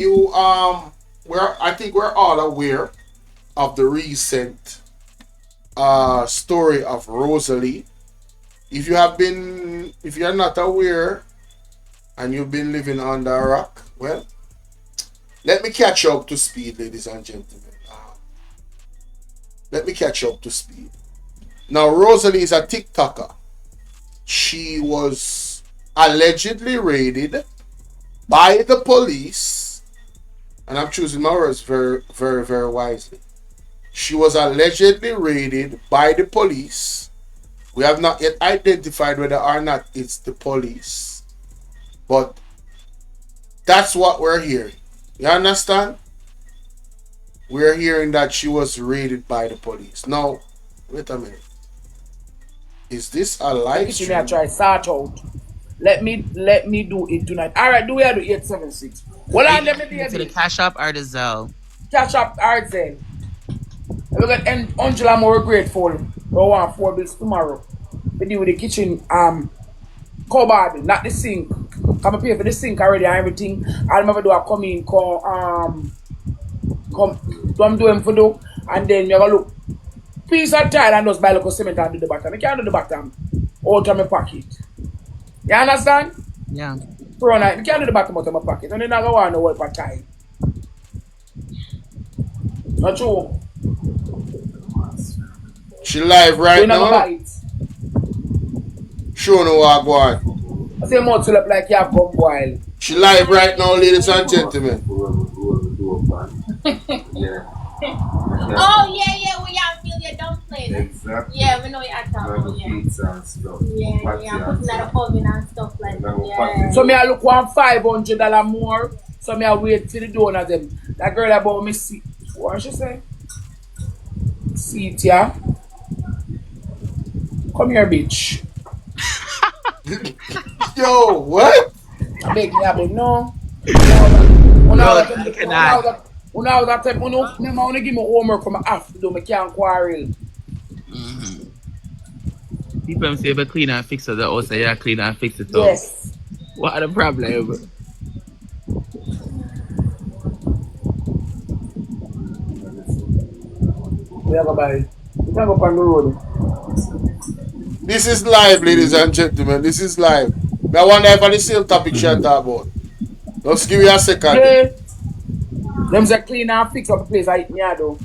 You I think we're all aware of the recent story of Rosalie. If you're not aware and you've been living under a rock, well, let me catch you up to speed, ladies and gentlemen. Let me catch you up to speed. Now, Rosalie is a TikToker. She was allegedly raided by the police, and I'm choosing my words very, very, very wisely. She was allegedly raided by the police. We have not yet identified whether or not it's the police, but that's what we're hearing. You understand? We're hearing that she was raided by the police. Now, wait a minute. Is this a live Kitchen I stream? try sort out. Let me do it tonight. Alright, do we have the 876? Well, Are on you let me sending it to the baby. Cash App or the Zelle? Cash up hard then. We got and Angela more grateful. We want 4 bills tomorrow. We deal with the kitchen cupboard, not the sink. Come pay for the sink already and everything. I'll never do a come in, come do him for do. And then you gonna look piece of tile and just buy local cement and do the bottom. You can't do the bottom out of my pocket. You understand? Yeah. Pro night, you can't do the bottom out of my pocket. And then I go on the work for time. Not true. She live So you right never now. buy No? it. Show no what go on. I say more to look like you have gum boil. She live right now, ladies and gentlemen. Yeah. Oh yeah, yeah, we have feel your dumplings. Exactly. Yeah, we know you're talking Like about the yeah. pizza and stuff. Yeah, yeah, putting that oven and stuff like that. Yeah. So me I look $1,500 more. So me I wait till the donor them. That girl about me see what she say? See it, yeah. Come here, bitch. Yo, what? I beg, no. Bro, I cannot. Una give me homework from after do me can't quarrel. Mm-hmm. People say, but clean and fix it. The house, yeah, clean and fix it up. Yes. What a problem. We have a buy. We can go on the road. This is live, ladies and gentlemen. This is live. I wonder if I the same topic she talk about. Let's give you a second. Hey, them say clean and fix up the place I eat me though.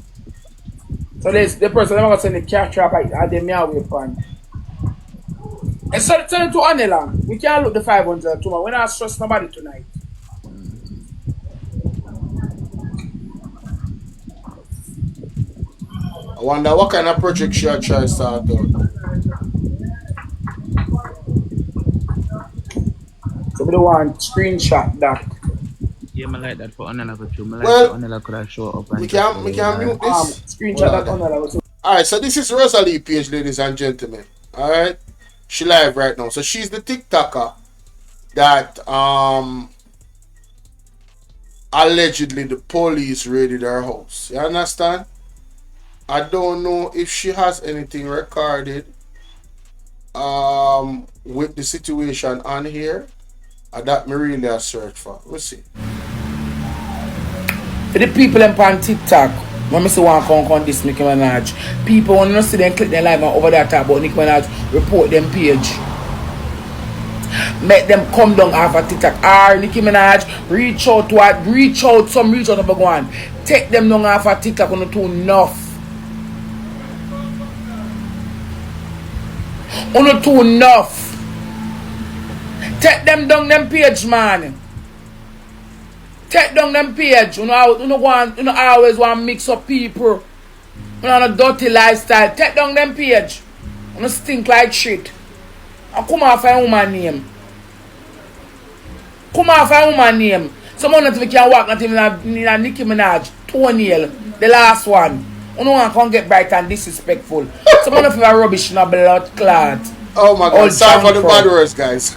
So there's the person I'm gonna send the cash trap I them me away from. And so turn to Anela. We can't look the 500 tomorrow. We're not stress nobody tonight. I wonder what kind of project she try to start out. So we don't want screenshot that. Yeah, I like that for Anela for true. I like Well, for Anela could have show up and we just can mute this. Screenshot that Anela. Alright, so this is Rosalie page, ladies and gentlemen. Alright. She live right now. So she's the TikToker that allegedly the police raided her house. You understand? I don't know if she has anything recorded with the situation on here. That me really a search for. We'll see. For the people on TikTok, when I say one come this Nicki Minaj, people want to see them click their live and over that talk about Nicki Minaj, report them page. Make them come down off of TikTok. Nicki Minaj, reach out of a go on. Take them down off of TikTok on the too enough. On the too enough. Take them down them page, man. Take down them page. You know always want to mix up people. You know, on a dirty lifestyle. Take down them page. You know, stink like shit. And come off a woman name. Come off a woman name. Someone that we can walk not even a Nicki Minaj. Toenail. The last one. You know one can get bright and disrespectful. Someone of you are rubbish in a blood clot. Oh my god, sorry for the bad words, guys.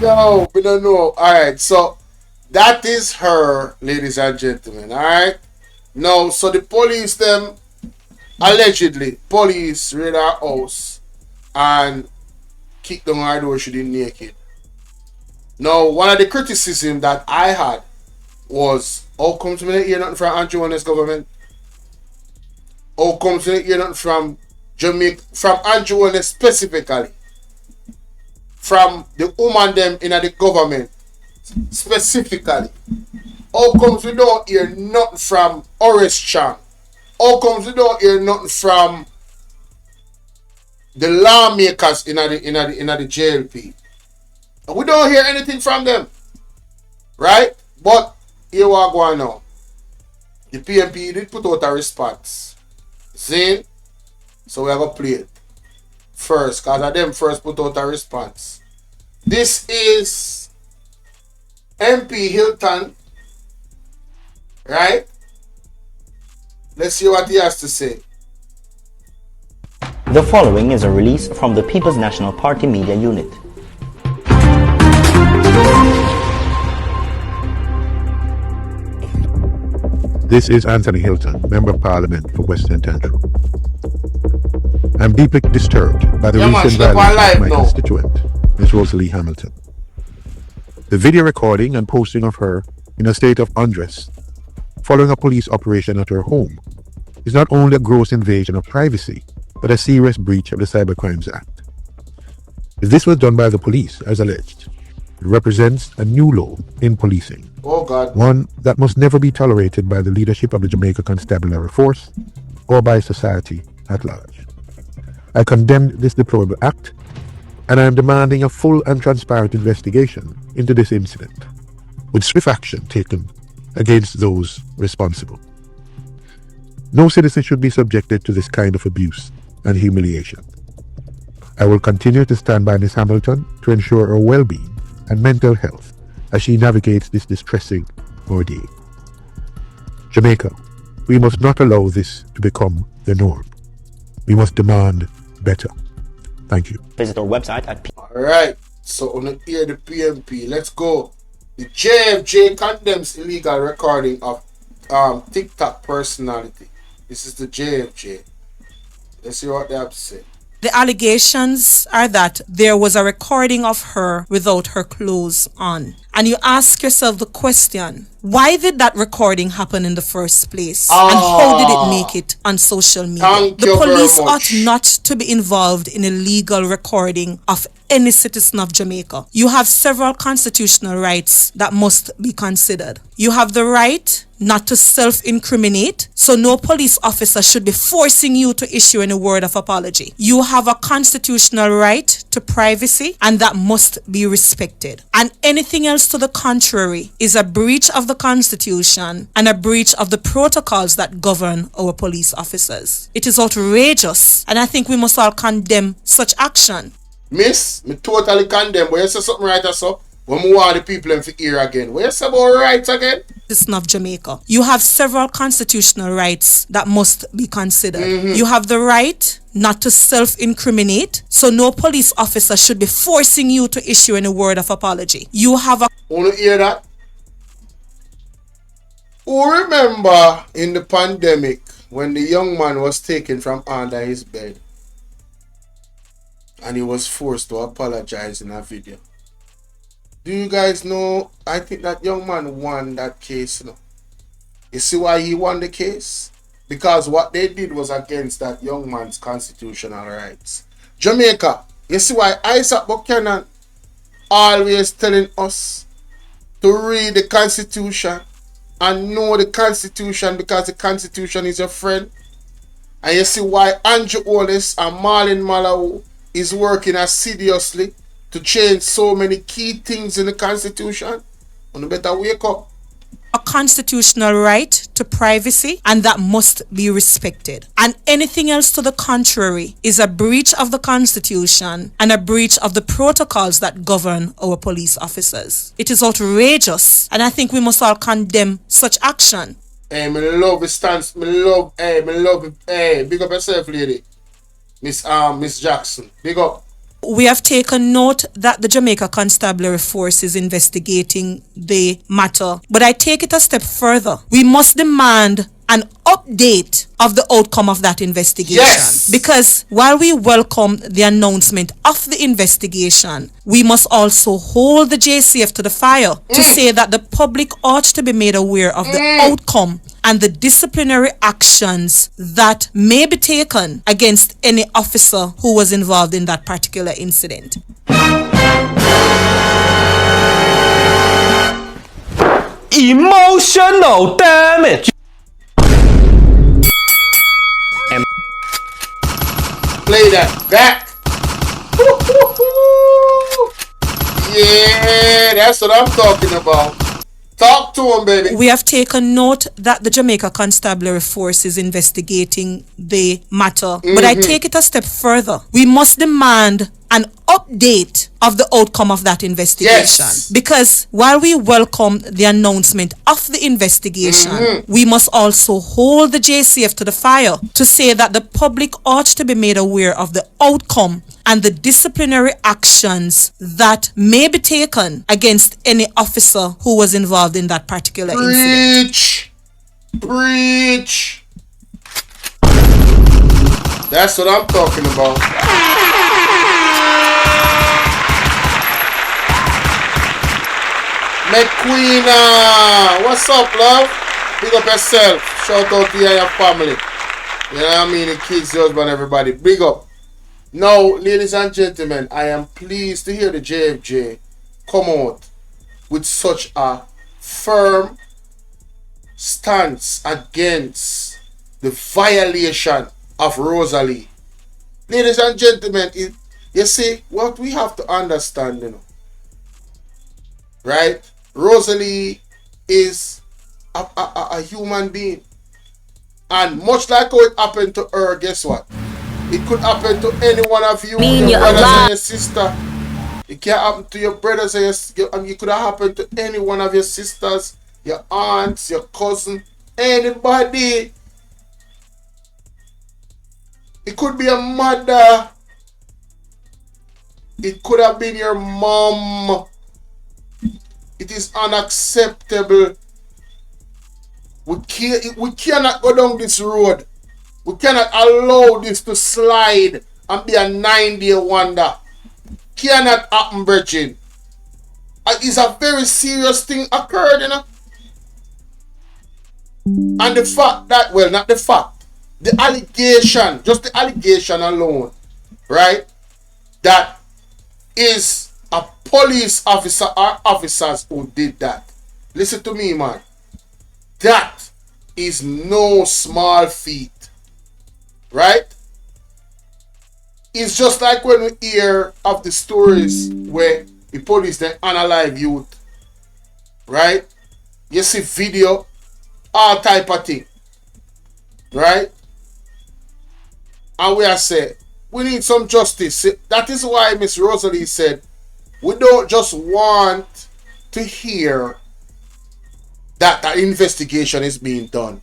No, we don't know. Alright, so that is her, ladies and gentlemen. Alright. No, so the police them allegedly police raid her house and kicked down her door she didn't naked. Now, one of the criticism that I had was, how comes we not hear nothing from Andrew Holness government? How comes we not hear nothing from Jamaica, from Andrew Holness specifically? From the woman them in the government specifically? How comes we don't hear nothing from Horace Chang? How comes we don't hear nothing from the lawmakers in the JLP? And we don't hear anything from them. Right? But here we are going now. The PMP did put out a response. Zane. So we are going to play it first. Because of them first put out a response. This is MP Hilton. Right? Let's see what he has to say. The following is a release from the People's National Party Media Unit. This is Anthony Hilton, Member of Parliament for Western Tantrum. I'm deeply disturbed by the recent violence of my constituent, Ms. Rosalie Hamilton. The video recording and posting of her in a state of undress following a police operation at her home is not only a gross invasion of privacy, but a serious breach of the Cybercrimes Act. If this was done by the police, as alleged, it represents a new law in policing. Oh God. One that must never be tolerated by the leadership of the Jamaica Constabulary Force or by society at large. I condemn this deplorable act, and I am demanding a full and transparent investigation into this incident, with swift action taken against those responsible. No citizen should be subjected to this kind of abuse and humiliation. I will continue to stand by Ms. Hamilton to ensure her well-being and mental health as she navigates this distressing ordeal. Jamaica, we must not allow this to become the norm. We must demand better. Thank you. Visit our website at Alright, so on the hear the PMP, let's go. The JFJ condemns illegal recording of TikTok personality. This is the JFJ. Let's see what they have to say. The allegations are that there was a recording of her without her clothes on. And you ask yourself the question, why did that recording happen in the first place? And how did it make it on social media? The police ought not to be involved in illegal recording of any citizen of Jamaica. You have several constitutional rights that must be considered. You have the right not to self-incriminate, so no police officer should be forcing you to issue any word of apology. You have a constitutional right to privacy, and that must be respected. And anything else to the contrary is a breach of the Constitution and a breach of the protocols that govern our police officers. It is outrageous, and I think we must all condemn such action. Miss, me totally condemn. But you say something right or so? When we want the people to hear again. What you say about rights again? Citizen of Jamaica. You have several constitutional rights that must be considered. You have the right not to self-incriminate, so no police officer should be forcing you to issue any word of apology. You have a... Want to hear that? Who remember in the pandemic when the young man was taken from under his bed and he was forced to apologize in a video? Do you guys know? I think that young man won that case. You see why he won the case? Because what they did was against that young man's constitutional rights. Jamaica, you see why Isaac Buchanan always telling us to read the Constitution and know the Constitution, because the Constitution is your friend. And you see why Andrew Holness and Marlon Malawi is working assiduously to change so many key things in the Constitution. You better wake up. A constitutional right to privacy, and that must be respected. And anything else to the contrary is a breach of the Constitution and a breach of the protocols that govern our police officers. It is outrageous, and I think we must all condemn such action. Hey, me love the stance. Me love it. Big up yourself, lady. Miss Jackson. Big up. We have taken note that the Jamaica Constabulary Force is investigating the matter, but I take it a step further. We must demand an update of the outcome of that investigation. Yes. Because while we welcome the announcement of the investigation, we must also hold the JCF to the fire to say that the public ought to be made aware of the outcome and the disciplinary actions that may be taken against any officer who was involved in that particular incident. Emotional damage. Play that back. Yeah, that's what I'm talking about. Talk to him, baby. We have taken note that the Jamaica Constabulary Force is investigating the matter. But I take it a step further. We must demand an update of the outcome of that investigation. Yes. Because while we welcome the announcement of the investigation, we must also hold the JCF to the fire to say that the public ought to be made aware of the outcome and the disciplinary actions that may be taken against any officer who was involved in that particular incident. Preach. That's what I'm talking about. McQueen, what's up, love? Big up yourself. Shout out to you and your family. You know what I mean? The kids, the husband, everybody. Big up. Now, ladies and gentlemen, I am pleased to hear the JFJ come out with such a firm stance against the violation of Rosa. Ladies and gentlemen, you see, what we have to understand, you know, right? Rosa is a human being. And much like how it happened to her, guess what? It could happen to any one of you, your brothers and your sister. It can happen to your brothers and it could have happened to any one of your sisters, your aunts, your cousin, anybody. It could be a mother. It could have been your mom. It is unacceptable. We cannot go down this road. We cannot allow this to slide and be a 9-day wonder. Cannot happen, Virgin. It's a very serious thing occurred, you know. And the fact that, well, not the fact, the allegation, just the allegation alone, right, that is a police officer or officers who did that. Listen to me, man. That is no small feat. Right? It's just like when we hear of the stories where the police then unalive youth. Right? You see video, all type of thing. Right? And we are saying, we need some justice. That is why Miss Rosalie said, we don't just want to hear that an investigation is being done.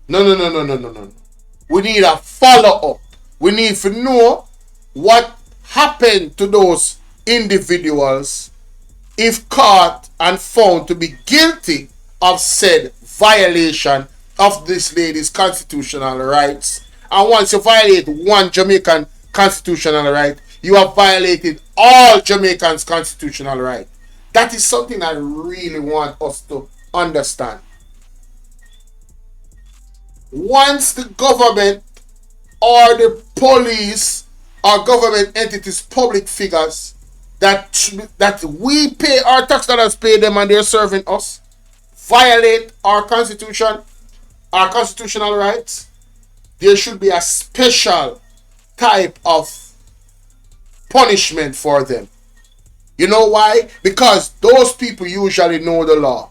No. We need a follow-up. We need to know what happened to those individuals if caught and found to be guilty of said violation of this lady's constitutional rights. And once you violate one Jamaican constitutional right, you have violated all Jamaicans' constitutional right. That is something I really want us to understand. Once the government or the police or government entities, public figures that we pay our tax dollars, pay them, and they're serving us, violate our constitution, our constitutional rights, there should be a special type of punishment for them. You know why? Because those people usually know the law.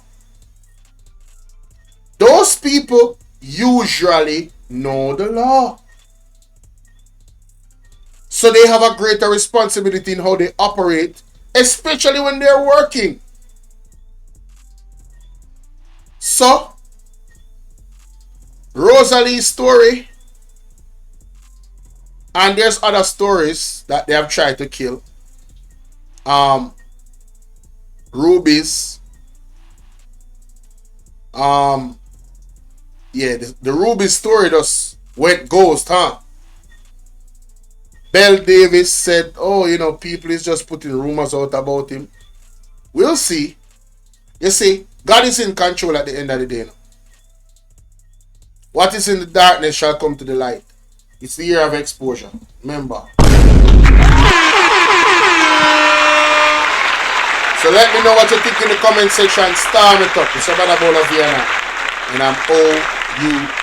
Those people usually know the law. So they have a greater responsibility in how they operate, especially when they're working. So, Rosalie's story, and there's other stories that they have tried to kill. Rubies, Yeah, the Ruby story just went ghost, huh? Belle Davis said, oh, you know, people is just putting rumors out about him. We'll see. You see, God is in control at the end of the day. What is in the darkness shall come to the light. It's the year of exposure. Remember. So let me know what you think in the comment section. Star it up. It's about Bolo Vienna. And I'm OU.